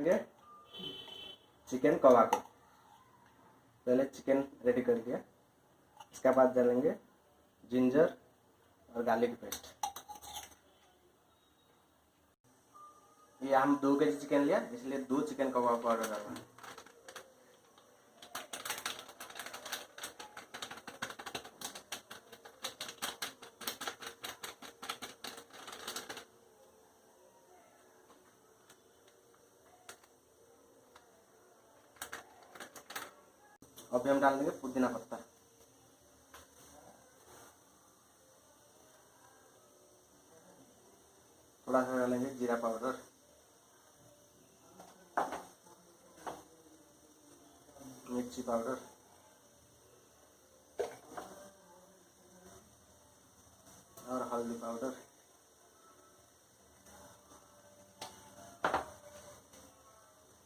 Chicken कबाब। पहले chicken ready कर दिया, इसके बाद डालेंगे जिंजर और गार्लिक पेस्ट। ये हम 2 केजी चिकन लिया, इसलिए 2 चिकन कबाब पाउडर डालना है। अभी हम डाल देंगे पुदीना पत्ता, थोड़ा सा डालेंगे जीरा पाउडर, मिर्ची पाउडर, और हल्दी पाउडर,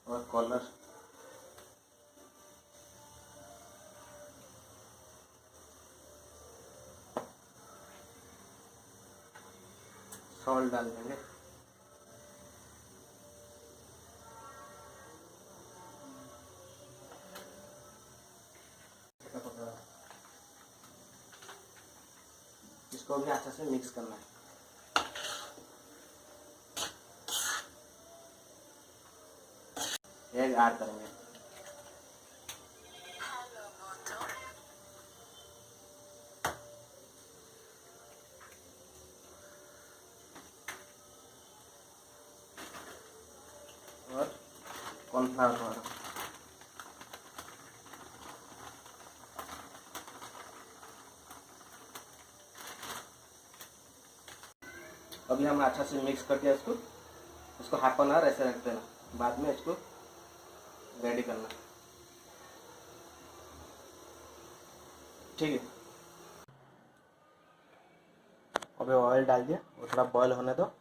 और कलर, सॉल्ट डाल देंगे। इसको भी अच्छे से मिक्स करना है। एग ऐड करेंगे। और कॉर्नफ्लावर पाउडर। अभी हम अच्छा से मिक्स करके इसको हाफ एन आवर ऐसे रख देना, बाद में इसको रेडी करना। ठीक है, अभी ऑयल डाल दिया और थोड़ा बॉयल होने दो।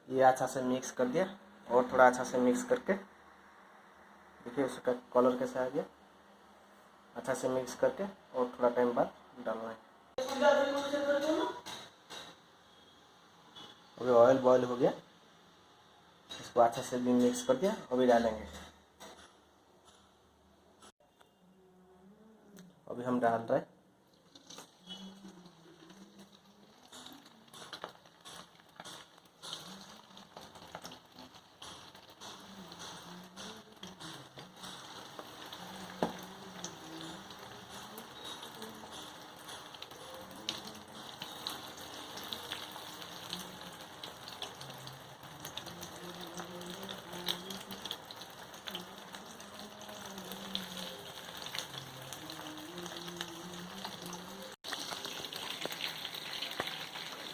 ये अच्छा से मिक्स कर दिया और थोड़ा अच्छा से मिक्स करके देखिए उसका कलर कैसा आ गया। अच्छा से मिक्स करके और थोड़ा टाइम बाद डालना है। अभी ऑयल बॉयल हो गया, इसको अच्छा से भी मिक्स कर दिया। अभी डालेंगे, अभी हम डाल रहे हैं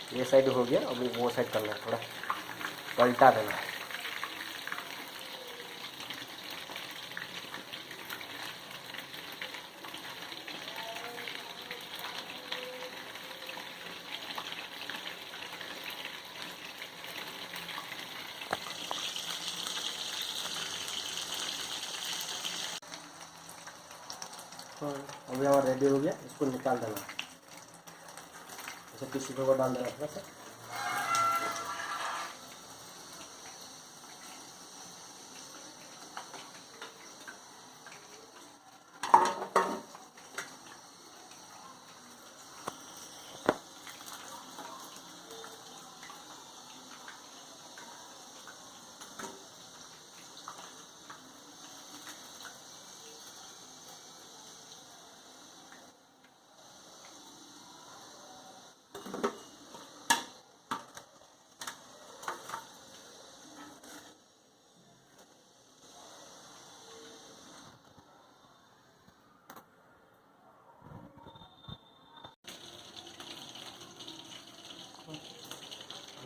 ये साइड हो गया, अभी वो साइड करना है, थोड़ा पलटा देना है। अभी हमारा रेडी हो गया, इसको निकाल देना। ऐसे टिश्यू पेपर डाल देना थोड़ा सा।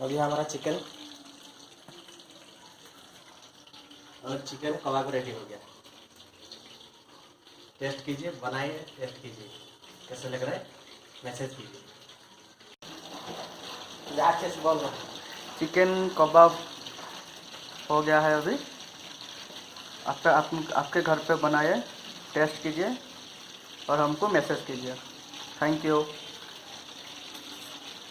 अभी हमारा चिकन कबाब रेडी हो गया। टेस्ट कीजिए, बनाइए, टेस्ट कीजिए, कैसे लग रहा है मैसेज कीजिए। अच्छे से बोल रहा, चिकन कबाब हो गया है। अभी आपके घर पे बनाइए, टेस्ट कीजिए और हमको मैसेज कीजिए। Thank you.